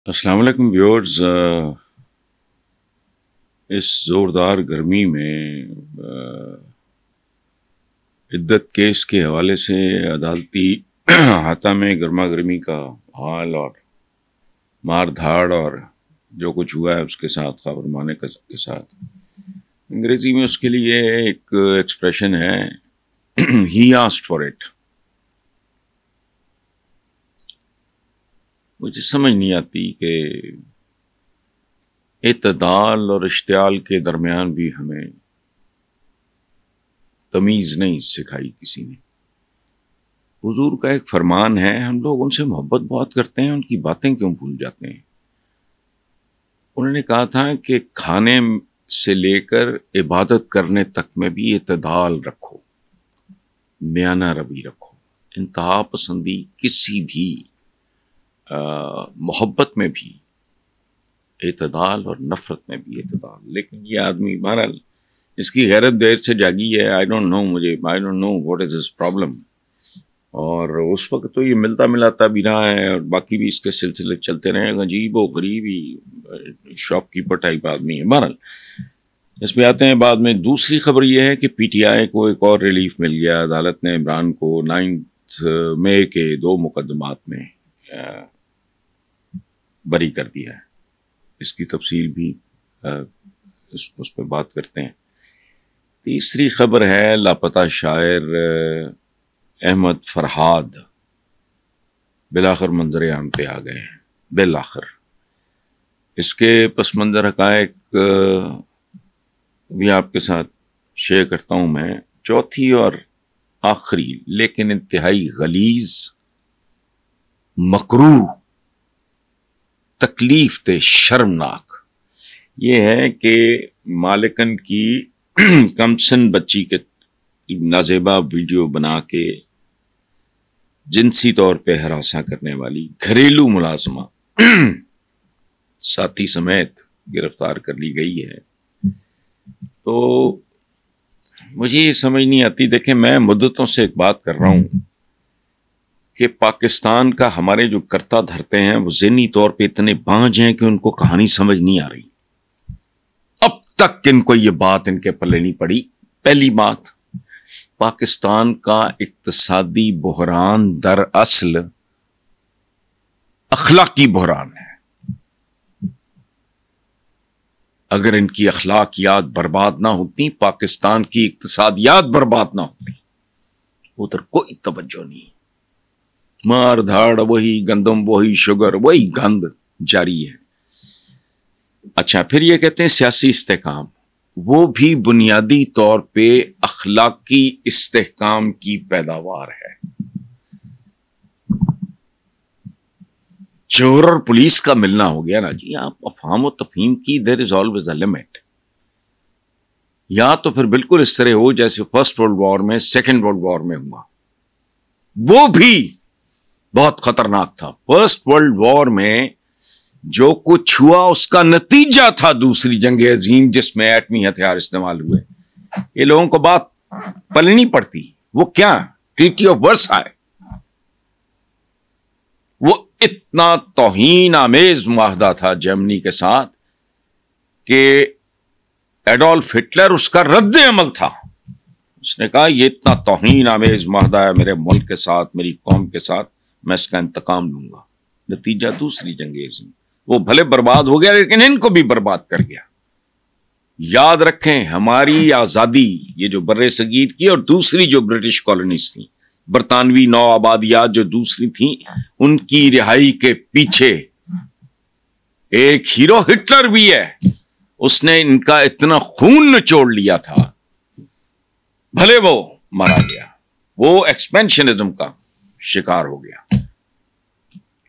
السلام علیکم ویورز، اس زوردار گرمی میں عدت کیس کے حوالے سے عدالتی احاطہ میں گرما گرمی کا حال اور مار دھاڑ اور جو کچھ ہوا ہے اس کے ساتھ خبرمانے کے ساتھ انگریزی میں اس کے لیے ایک ایکسپریشن ہے ہی آسکڈ فار اٹ. مجھے سمجھ نہیں آتی کہ اعتدال اور اشتعال کے درمیان بھی ہمیں تمیز نہیں سکھائی کسی نے. حضور کا ایک فرمان ہے، ہم لوگ ان سے محبت بہت کرتے ہیں، ان کی باتیں کیوں بھول جاتے ہیں. انہوں نے کہا تھا کہ کھانے سے لے کر عبادت کرنے تک میں بھی اعتدال رکھو، میانہ روی رکھو. انتہا پسندی کسی بھی محبت میں بھی اعتدال اور نفرت میں بھی اعتدال. لیکن یہ آدمی بہرحال اس کی غیرت دیر سے جاگی ہے. I don't know what is his problem. اور اس وقت تو یہ ملتا ملاتا بھی رہا ہے اور باقی بھی اس کے سلسلے چلتے رہے. عجیب و غریبی شاپ کیپر ٹائپ آدمی ہے. بہرحال اس پہ آتے ہیں بعد میں. دوسری خبر یہ ہے کہ پی ٹی آئی کو ایک اور ریلیف مل گیا. عدالت نے عمران کو 9 مئی کے 2 مقدمات میں بری کر دیا ہے. اس کی تفصیل بھی اس پہ بات کرتے ہیں. تیسری خبر ہے لاپتہ شاعر احمد فرحاد بالآخر منظر عام پہ آ گئے ہیں. بالآخر اس کے پس منظر حقائق بھی آپ کے ساتھ شیئر کرتا ہوں میں. چوتھی اور آخری لیکن انتہائی غلیظ، مکروہ، تکلیف دہ، شرمناک یہ ہے کہ مالکن کی کمسن بچی کے نازیبا ویڈیو بنا کے جنسی طور پہ ہراساں کرنے والی گھریلو ملازمہ ساتھی سمیت گرفتار کر لی گئی ہے. تو مجھے یہ سمجھ نہیں آتی. دیکھیں، میں مدتوں سے ایک بات کر رہا ہوں کہ پاکستان کا ہمارے جو کرتا دھرتے ہیں وہ ذہنی طور پہ اتنے بانج ہیں کہ ان کو کہانی سمجھ نہیں آ رہی. اب تک ان کو یہ بات ان کے پلے نہیں پڑی. پہلی بات، پاکستان کا اقتصادی بحران دراصل اخلاقی بحران ہے. اگر ان کی اخلاقیات برباد نہ ہوتی، پاکستان کی اقتصادیات برباد نہ ہوتی. ادھر کوئی توجہ نہیں. مار دھاڑ، وہی گندم، وہی شوگر، وہی گند جاری ہے. اچھا، پھر یہ کہتے ہیں سیاسی استحکام. وہ بھی بنیادی طور پہ اخلاقی استحکام کی پیداوار ہے. چور اور پولیس کا ملنا ہو گیا نا جی. آپ افہام و تفہیم کی there is always a limit. یا تو پھر بالکل اس طرح ہو جیسے فرسٹ ورلڈ وار میں، سیکنڈ ورلڈ وار میں ہوا. وہ بھی بہت خطرناک تھا. فرسٹ ورلڈ وار میں جو کچھ ہوا اس کا نتیجہ تھا دوسری جنگ عظیم جس میں ایٹمی ہتھیار استعمال ہوئے. یہ لوگوں کو بات پلنی پڑتی. وہ کیا ٹریٹی آف ورسائے، وہ اتنا توہین آمیز معاہدہ تھا جرمنی کے ساتھ کہ ایڈولف ہٹلر اس کا رد عمل تھا. اس نے کہا یہ اتنا توہین آمیز معاہدہ ہے میرے ملک کے ساتھ، میری قوم کے ساتھ، میں اس کا انتقام لوں گا. نتیجہ دوسری جنگ عظیم. وہ بھلے برباد ہو گیا لیکن ان کو بھی برباد کر گیا. یاد رکھیں، ہماری آزادی یہ جو بر صغیر کی اور دوسری جو برٹش کالونیز تھیں، برطانوی نو آبادیات جو دوسری تھیں، ان کی رہائی کے پیچھے ایک ہیرو ہٹلر بھی ہے. اس نے ان کا اتنا خون نچوڑ لیا تھا، بھلے وہ مارا گیا، وہ ایکسپینشنزم کا شکار ہو گیا.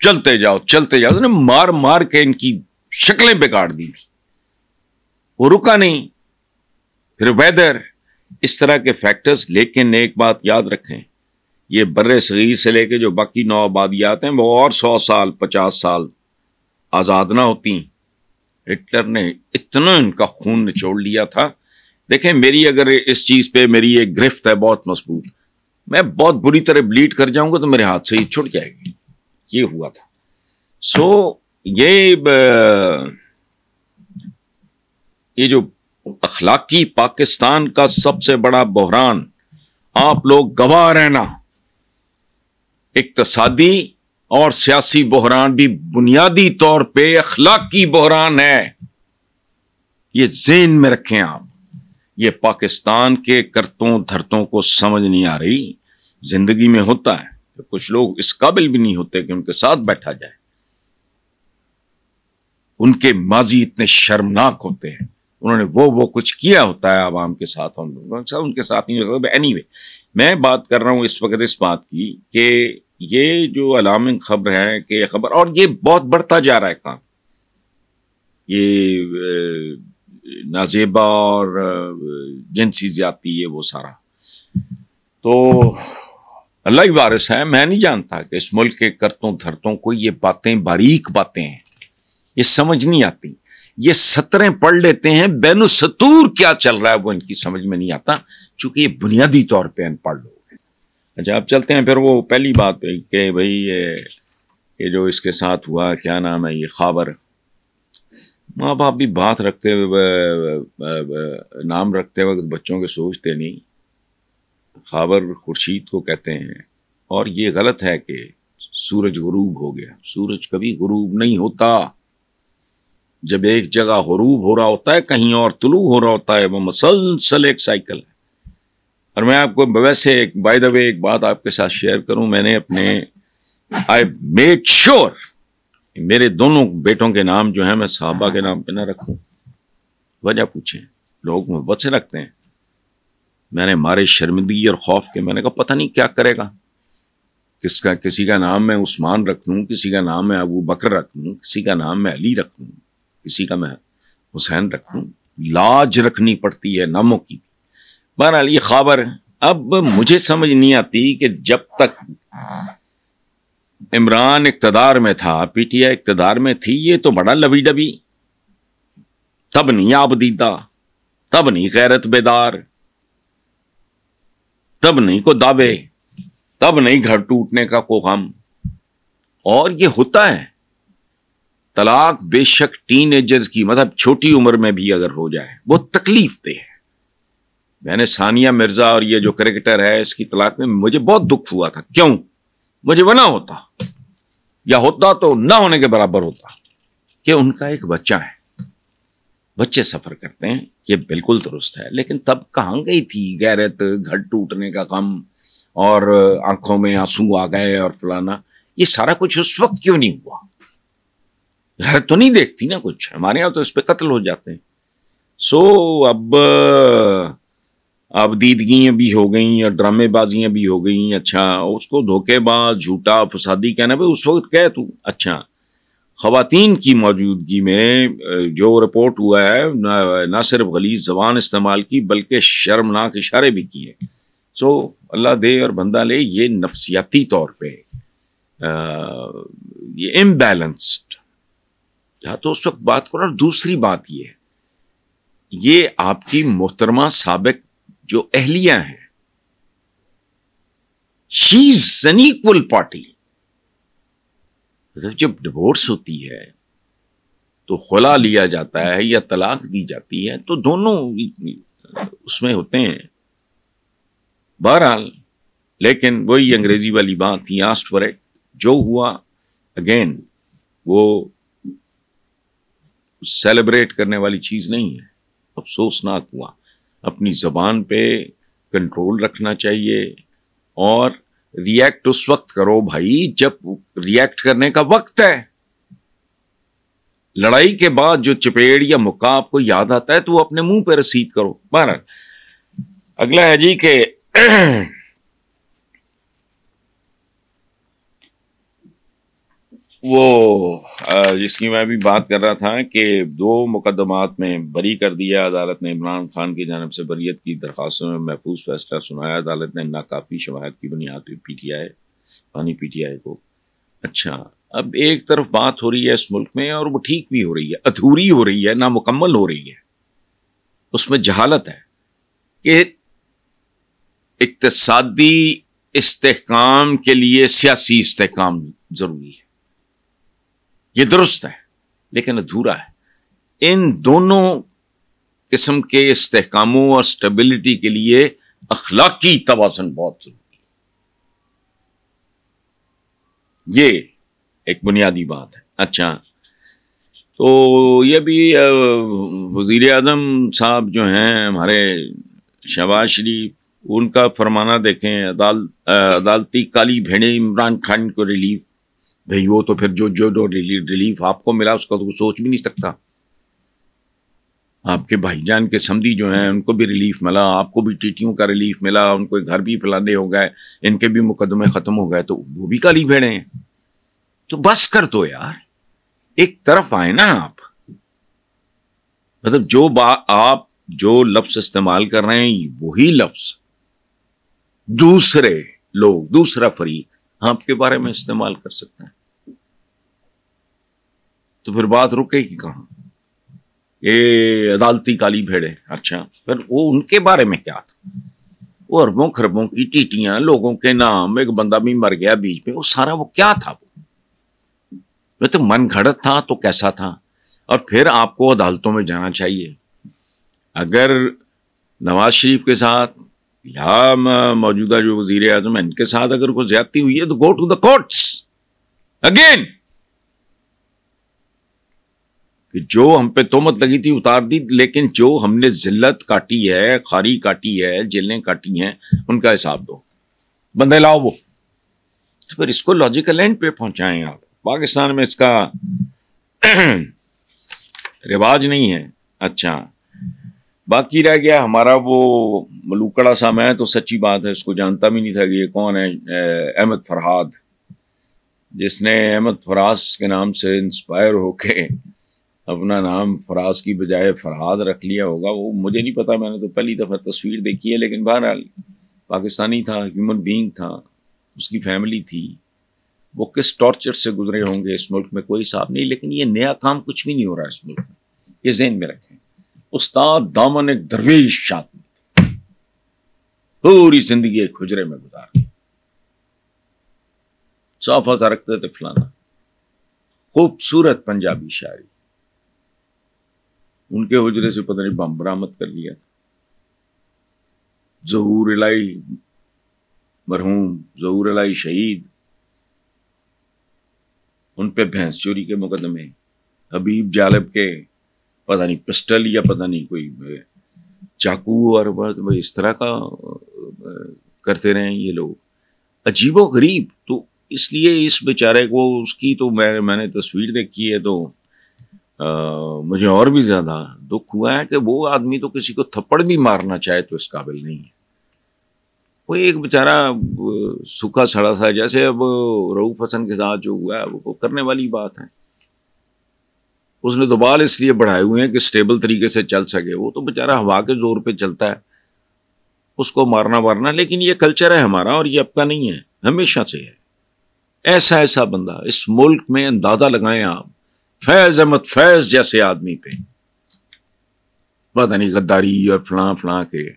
چلتے جاؤ چلتے جاؤ، نے مار مار کے ان کی شکلیں بگاڑ دی تھی. وہ رکا نہیں. پھر ویدر، اس طرح کے فیکٹرز. لیکن ایک بات یاد رکھیں، یہ بر صغیر سے لے کے جو باقی نو آبادیات ہیں وہ اور 100 سال 50 سال آزاد نہ ہوتی. ہٹلر نے اتنا ان کا خون نچوڑ لیا تھا. دیکھیں، میری اگر اس چیز پہ میری ایک گرفت ہے بہت مضبوط. میں بہت بری طرح بلیڈ کر جاؤں گا تو میرے ہاتھ سے ہی چھٹ جائے گی. یہ ہوا تھا. سو یہ جو اخلاقی پاکستان کا سب سے بڑا بحران آپ لوگ گواہ رہنا، اقتصادی اور سیاسی بحران بھی بنیادی طور پہ اخلاقی بحران ہے، یہ ذہن میں رکھیں آپ۔ یہ پاکستان کے کرتوں دھرتوں کو سمجھ نہیں آ رہی۔ زندگی میں ہوتا ہے کہ کچھ لوگ اس قابل بھی نہیں ہوتے کہ ان کے ساتھ بیٹھا جائے، ان کے ماضی اتنے شرمناک ہوتے ہیں، انہوں نے وہ کچھ کیا ہوتا ہے عوام کے ساتھ، ان کے ساتھ نہیں ہوتا۔ اینی وے، میں بات کر رہا ہوں اس وقت اس بات کی کہ یہ جو الارمنگ خبر ہے کہ خبر، اور یہ بہت بڑھتا جا رہا ہے کام، یہ نازیبا اور جنسی زیادتی ہے وہ سارا، تو اللہ ہی وارث ہے۔ میں نہیں جانتا کہ اس ملک کے کرتوں دھرتوں کو یہ باتیں باریک باتیں ہیں، یہ سمجھ نہیں آتی۔ یہ سطریں پڑھ لیتے ہیں، بین السطور کیا چل رہا ہے وہ ان کی سمجھ میں نہیں آتا، چونکہ یہ بنیادی طور پہ ان پڑھ لوگ ہیں۔ اچھا اب چلتے ہیں پھر وہ پہلی بات کہ بھئی یہ جو اس کے ساتھ ہوا، کیا نام ہے، یہ خاور، ماں باپ بھی بات رکھتے ہوئے نام رکھتے وقت بچوں کے سوچتے نہیں۔ خاور خورشید کو کہتے ہیں، اور یہ غلط ہے کہ سورج غروب ہو گیا۔ سورج کبھی غروب نہیں ہوتا۔ جب ایک جگہ غروب ہو رہا ہوتا ہے، کہیں اور طلوع ہو رہا ہوتا ہے، وہ مسلسل ایک سائیکل ہے۔ اور میں آپ کو ویسے بائی دا وے ایک بات آپ کے ساتھ شیئر کروں، میں نے اپنے I made sure میرے دونوں بیٹوں کے نام جو ہیں میں صحابہ کے نام پہ نہ رکھوں۔ وجہ پوچھیں، لوگ محبت سے رکھتے ہیں، میں نے مارے شرمندگی اور خوف کے میں نے کہا پتہ نہیں کیا کرے گا، کسی کا نام میں عثمان رکھ دوں، کسی کا نام میں ابو بکر رکھ دوں، کسی کا نام میں علی رکھ دوں، کسی کا میں حسین رکھ دوں، لاج رکھنی پڑتی ہے ناموں کی۔ بہرحال یہ خابر، اب مجھے سمجھ نہیں آتی کہ جب تک عمران اقتدار میں تھا، پی ٹی آئی اقتدار میں تھی، یہ تو بڑا لبی ڈبی، تب نہیں آبدیدہ، تب نہیں غیرت بیدار، تب نہیں کو دعوے، تب نہیں گھر ٹوٹنے کا کو غم۔ اور یہ ہوتا ہے طلاق، بے شک ٹین ایجرز کی، مطلب چھوٹی عمر میں بھی اگر ہو جائے وہ تکلیف دہ ہے۔ میں نے ثانیہ مرزا اور یہ جو کرکٹر ہے اس کی طلاق میں مجھے بہت دکھ ہوا تھا۔ کیوں؟ مجھے وہ نہ ہوتا، یا ہوتا تو نہ ہونے کے برابر ہوتا، کہ ان کا ایک بچہ ہے، بچے سفر کرتے ہیں، یہ بالکل درست ہے، لیکن تب کہاں گئی تھی غیرت، گھر ٹوٹنے کا غم اور آنکھوں میں آنسو آ گئے اور فلانا؟ یہ سارا کچھ اس وقت کیوں نہیں ہوا؟ غیرت تو نہیں دیکھتی نا کچھ، ہمارے یہاں تو اس پہ قتل ہو جاتے ہیں۔ اب دیدگیاں بھی ہو گئیں اور ڈرامے بازیاں بھی ہو گئیں۔ اچھا اس کو دھوکے باز، جھوٹا، فسادی کہنا، بھائی اس وقت کہے تو اچھا۔ خواتین کی موجودگی میں جو رپورٹ ہوا ہے، نہ صرف غلیظ زبان استعمال کی بلکہ شرمناک اشارے بھی کیے۔ اللہ دے اور بندہ لے، یہ نفسیاتی طور پہ یہ امبیلنسڈ، یا تو اس وقت بات کرو۔ اور دوسری بات یہ آپ کی محترمہ سابق جو اہلیہ ہیں، شی از این ایکول پارٹی۔ جب ڈیورس ہوتی ہے تو خلا لیا جاتا ہے یا طلاق دی جاتی ہے تو دونوں اس میں ہوتے ہیں۔ بہرحال لیکن وہی انگریزی والی بات تھی، آسٹ فار اٹ، جو ہوا اگین وہ سیلیبریٹ کرنے والی چیز نہیں ہے، افسوسناک ہوا۔ اپنی زبان پہ کنٹرول رکھنا چاہیے، اور ریئیکٹ اس وقت کرو بھائی جب ریئیکٹ کرنے کا وقت ہے۔ لڑائی کے بعد جو چپیڑ یا مکہ آپ کو یاد آتا ہے تو وہ اپنے منہ پہ رسید کرو۔ بہرحال اگلا ہے جی کہ وہ جس کی میں بھی بات کر رہا تھا کہ 2 مقدمات میں بری کر دیا عدالت نے عمران خان کی جانب سے بریت کی درخواستوں میں محفوظ فیصلہ سنایا۔ عدالت نے ناکافی شواہد کی بنیاد پہ پی ٹی آئی کو۔ اچھا اب ایک طرف بات ہو رہی ہے اس ملک میں، اور وہ ٹھیک بھی ہو رہی ہے، ادھوری ہو رہی ہے، نامکمل ہو رہی ہے، اس میں جہالت ہے کہ اقتصادی استحکام کے لیے سیاسی استحکام ضروری ہے۔ یہ درست ہے لیکن ادھورا ہے. ان دونوں قسم کے استحکاموں اور سٹیبلٹی کے لیے اخلاقی توازن بہت ضروری ہے. یہ ایک بنیادی بات ہے. اچھا، تو یہ بھی وزیر اعظم صاحب جو ہیں ہمارے شہباز شریف، ان کا فرمانا دیکھیں، عدالتی کالی بھیڑیں عمران خان کو ریلیف. بھئی وہ تو پھر جو ریلیف آپ کو ملا اس کا تو سوچ بھی نہیں سکتا. آپ کے بھائی جان کے سمدھی جو ہیں ان کو بھی ریلیف ملا، آپ کو بھی ٹیٹیوں کا ریلیف ملا، ان کو گھر بھی فلانے ہو گئے، ان کے بھی مقدمے ختم ہو گئے، تو وہ بھی کالی بھیڑیں ہیں. تو بس کر دو یار، ایک طرف آئے نا آپ. مطلب آپ جو لفظ استعمال کر رہے ہیں وہی لفظ دوسرے لوگ، دوسرا فریق آپ کے بارے میں استعمال کر سکتے ہیں، تو پھر بات رکے گی کہاں؟ یہ عدالتی کالی بھیڑے. اچھا، پھر وہ ان کے بارے میں کیا تھا؟ وہ اربوں خربوں کی ٹیٹیاں، لوگوں کے نام، ایک بندہ بھی مر گیا بیچ میں، وہ سارا وہ کیا تھا؟ وہ تو من گھڑت تھا تو کیسا تھا؟ اور پھر آپ کو عدالتوں میں جانا چاہیے. اگر نواز شریف کے ساتھ یا موجودہ جو وزیر اعظم ان کے ساتھ اگر کوئی زیادتی ہوئی ہے تو go to the courts again. کہ جو ہم پہ تہمت لگی تھی اتار دی، لیکن جو ہم نے ذلت کاٹی ہے، خاری کاٹی ہے، جیلیں کاٹی ہیں، ان کا حساب دو. بندے لاؤ وہ. تو پھر اس کو لاجیکل اینڈ پہ پہنچائیں آپ. پاکستان میں اس کا رواج نہیں ہے. اچھا، باقی رہ گیا ہمارا وہ ملوکڑا سا. میں تو سچی بات ہے اس کو جانتا بھی نہیں تھا کہ یہ کون ہے. احمد فرحاد، جس نے احمد فراز کے نام سے انسپائر ہو کے اپنا نام فراز کی بجائے فرحاد رکھ لیا ہوگا، وہ مجھے نہیں پتا. میں نے تو پہلی دفعہ تصویر دیکھی ہے، لیکن بہرحال پاکستانی تھا، ہیومن بینگ تھا، اس کی فیملی تھی. وہ کس ٹارچر سے گزرے ہوں گے اس ملک میں کوئی حساب نہیں. لیکن یہ نیا کام کچھ بھی نہیں ہو رہا اس ملک میں، یہ ذہن میں رکھیں. استاد دامن ایک درویش آدمی تھے، پوری زندگی ایک حجرے میں گزار دی، صافہ رکھتے تھے فلانا. خوبصورت پنجابی شاعری، ان کے حجرے سے پتہ نہیں بم برآمد کر لیا تھا. ظہور الہی مرحوم، ظہور الہی شہید، ان پہ بھینس چوری کے مقدمے. حبیب جالب کے پتہ نہیں پسٹل یا پتہ نہیں کوئی چاقو اور اس طرح کا کرتے رہے یہ لوگ. عجیب و غریب. تو اس لیے اس بیچارے کو، اس کی تو میں نے تصویر دیکھی ہے تو مجھے اور بھی زیادہ دکھ ہوا ہے کہ وہ آدمی تو کسی کو تھپڑ بھی مارنا چاہے تو اس قابل نہیں ہے. وہ ایک بیچارہ سوکھا سڑا سا، جیسے اب رؤوف حسن کے ساتھ جو ہوا ہے وہ کرنے والی بات ہے. اس نے تو بال اس لیے بڑھائے ہوئے ہیں کہ سٹیبل طریقے سے چل سکے. وہ تو بیچارہ ہوا کے زور پہ چلتا ہے، اس کو مارنا. لیکن یہ کلچر ہے ہمارا، اور یہ اب کا نہیں ہے، ہمیشہ سے ہے. ایسا بندہ اس ملک میں اندازہ لگائیں آپ، فیض احمد فیض جیسے آدمی پہ پتہ نہیں غداری اور فلاں کے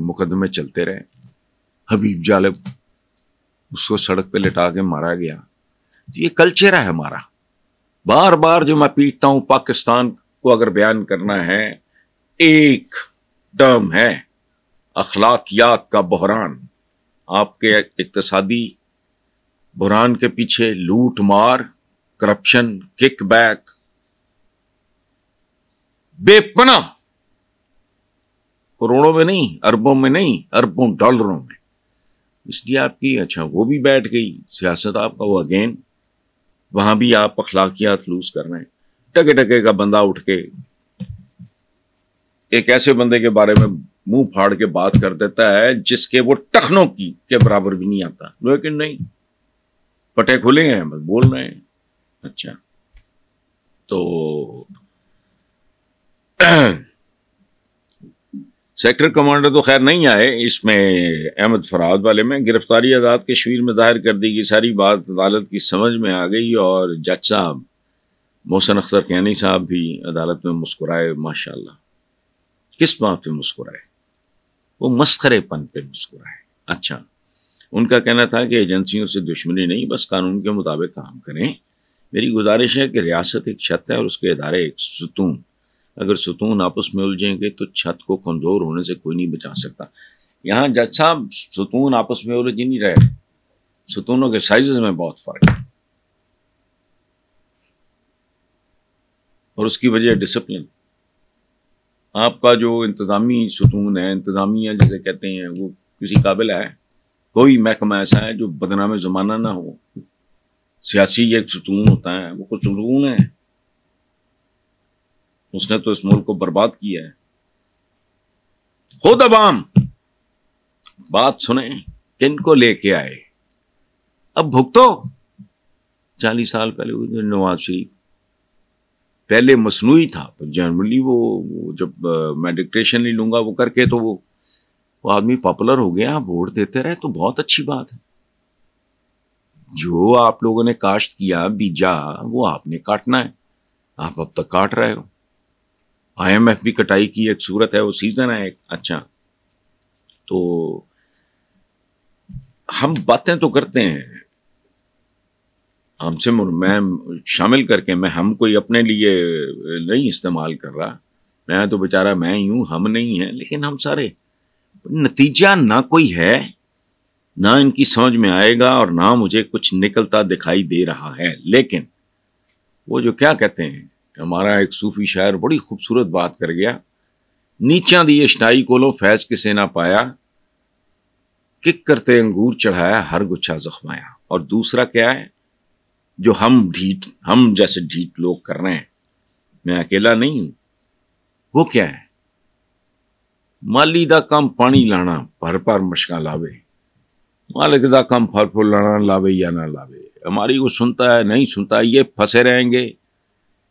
مقدمے چلتے رہے. حبیب جالب، اس کو سڑک پہ لٹا کے مارا گیا. یہ کلچر ہے ہمارا. بار بار جو میں پیٹتا ہوں، پاکستان کو اگر بیان کرنا ہے، ایک ٹرم ہے اخلاقیات کا بحران. آپ کے اقتصادی بحران کے پیچھے لوٹ مار، کرپشن، کک بیک، بے پناہ، کروڑوں میں نہیں، اربوں میں نہیں، اربوں ڈالروں میں. اس لیے آپ کی اچھا وہ بھی بیٹھ گئی سیاست آپ کا. وہ اگین وہاں بھی آپ اخلاقیات لوز کر رہے ہیں. ٹکے کا بندہ اٹھ کے ایک ایسے بندے کے بارے میں منہ پھاڑ کے بات کر دیتا ہے جس کے وہ ٹخنوں کی کے برابر بھی نہیں آتا، لیکن نہیں، پٹے کھلے ہیں، بس بول رہے ہیں. اچھا، تو سیکٹر کمانڈر تو خیر نہیں آئے اس میں. احمد فرحاد والے میں گرفتاری آزاد کشمیر میں ظاہر کر دی گئی. ساری بات عدالت کی سمجھ میں آ گئی، اور جج صاحب محسن اختر کینی صاحب بھی عدالت میں مسکرائے. ماشاءاللہ. کس بات پہ مسکرائے؟ وہ مسخرے پن پہ مسکرائے. اچھا، ان کا کہنا تھا کہ ایجنسیوں سے دشمنی نہیں، بس قانون کے مطابق کام کریں. میری گزارش ہے کہ ریاست ایک چھت ہے اور اس کے ادارے ایک ستون. اگر ستون آپس میں الجھیں گے تو چھت کو کمزور ہونے سے کوئی نہیں بچا سکتا. یہاں جج صاحب ستون آپس میں الجھ نہیں رہے, ستونوں کے سائزز میں بہت فرق ہے, اور اس کی وجہ ڈسپلن. آپ کا جو انتظامی ستون ہے, انتظامیہ جسے کہتے ہیں, وہ کسی قابل ہے؟ کوئی محکمہ ایسا ہے جو بدنام زمانہ نہ ہو؟ سیاسی ایک ستون ہوتا ہے, وہ کچھ ستون ہے, اس نے تو اس ملک کو برباد کیا ہے. خود عوام بات سنیں, کن کو لے کے آئے, اب بھگتو. 40 سال پہلے نواز شریف پہلے مصنوعی تھا, جنرلی وہ جب میں ڈکٹیشن نہیں لوں گا وہ کر کے تو وہ آدمی پاپولر ہو گیا, ووٹ دیتے رہے تو بہت اچھی بات ہے. جو آپ لوگوں نے کاشت کیا, بیجا, وہ آپ نے کاٹنا ہے, آپ اب تک کاٹ رہے ہو. IMF بھی کٹائی کی ایک صورت ہے, وہ سیزن ہے ایک. اچھا, تو ہم باتیں تو کرتے ہیں, ہم سے میں شامل کر کے, میں ہم کوئی اپنے لیے نہیں استعمال کر رہا, میں تو بیچارہ میں ہی ہوں, ہم نہیں ہیں, لیکن ہم سارے. نتیجہ نہ کوئی ہے, نہ ان کی سمجھ میں آئے گا, اور نہ مجھے کچھ نکلتا دکھائی دے رہا ہے. لیکن وہ جو کیا کہتے ہیں, ہمارا ایک صوفی شاعر بڑی خوبصورت بات کر گیا, نیچاں دی اشنائی کولوں فیض کسے نہ پایا, کک کرتے انگور چڑھایا ہر گچھا زخمایا. اور دوسرا کیا ہے جو ہم جیسے ڈھیٹ لوگ کر رہے ہیں, میں اکیلا نہیں ہوں, وہ کیا ہے, مالی دا کم پانی لانا پر مشکاں لاوے, مالک دا کم پھل پھول لانا لاوے یا نہ لاوے. ہماری وہ سنتا ہے نہیں سنتا, یہ پھنسے رہیں گے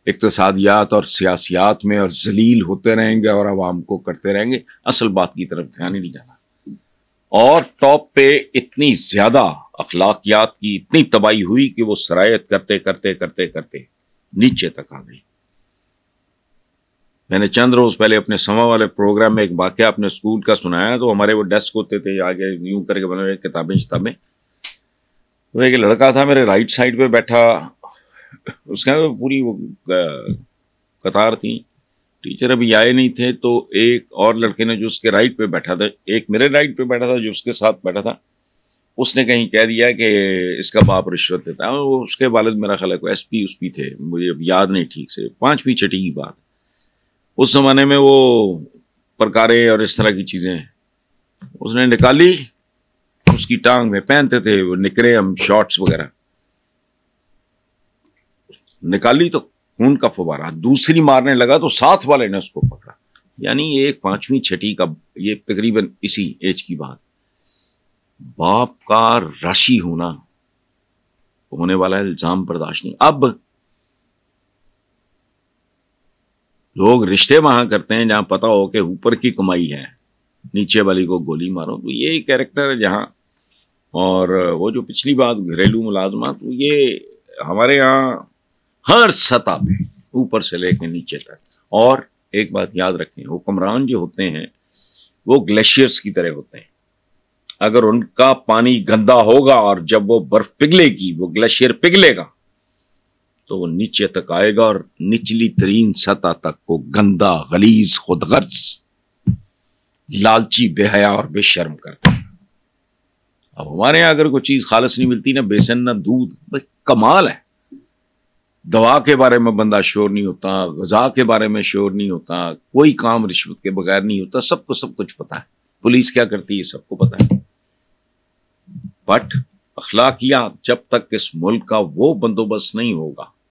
اقتصادیات اور سیاسیات میں, اور ذلیل ہوتے رہیں گے, اور عوام کو کرتے رہیں گے, اصل بات کی طرف دھیان ہی نہیں جانا. اور ٹاپ پہ اتنی زیادہ اخلاقیات کی اتنی تباہی ہوئی کہ وہ سرایت کرتے کرتے کرتے کرتے نیچے تک آ گئی. میں نے چند روز پہلے اپنے سما والے پروگرام میں ایک واقعہ اپنے اسکول کا سنایا, تو ہمارے وہ ڈیسک ہوتے تھے آگے یوں کر کے بنے ہوئے کتابیں, تو ایک لڑکا تھا میرے رائٹ سائڈ پہ بیٹھا, اس کے پوری وہ قطار تھی, ٹیچر ابھی آئے نہیں تھے, تو ایک اور لڑکے نے جو اس کے رائٹ پہ بیٹھا تھا, ایک میرے رائٹ پہ بیٹھا تھا جو اس کے ساتھ بیٹھا تھا, اس نے کہیں کہہ دیا کہ اس کا باپ رشوت لیتا ہے. اس کے والد میرا خیال ہے ایس پی تھے, مجھے اب یاد نہیں ٹھیک سے, 5ویں 6ٹی کی بات. اس زمانے میں وہ پرکارے اور اس طرح کی چیزیں اس نے نکالی, اس کی ٹانگ میں پہنتے تھے وہ نکرے, ہم شارٹس وغیرہ, نکالی تو خون کا فوارہ, دوسری مارنے لگا تو ساتھ والے نے اس کو پکڑا. یعنی ایک 5ویں 6ٹی کا, یہ تقریباً اسی ایج کی بات. باپ کا راشی ہونے والا الزام برداشت نہیں. اب لوگ رشتے وہاں کرتے ہیں جہاں پتا ہو کہ اوپر کی کمائی ہے, نیچے والی کو گولی مارو. تو یہ کیریکٹر ہے جہاں, اور وہ جو پچھلی بات گھریلو ملازمات, یہ ہمارے یہاں ہر سطح پہ اوپر سے لے کے نیچے تک. اور ایک بات یاد رکھیں, حکمران جو ہوتے ہیں وہ گلیشیئرز کی طرح ہوتے ہیں. اگر ان کا پانی گندا ہوگا اور جب وہ برف پگھلے گی, وہ گلیشیئر پگھلے گا, تو وہ نیچے تک آئے گا, اور نچلی ترین سطح تک کو گندا, غلیظ, خود غرض, لالچی, بے حیا اور بے شرم کرتا ہے. اب ہمارے یہاں اگر کوئی چیز خالص نہیں ملتی, نہ بیسن نہ دودھ, کمال ہے. دوا کے بارے میں بندہ شور نہیں ہوتا, غذا کے بارے میں شور نہیں ہوتا, کوئی کام رشوت کے بغیر نہیں ہوتا, سب کو سب کچھ پتا ہے. پولیس کیا کرتی ہے سب کو پتا ہے. بٹ اخلاقیات جب تک اس ملک کا وہ بندوبست نہیں ہوگا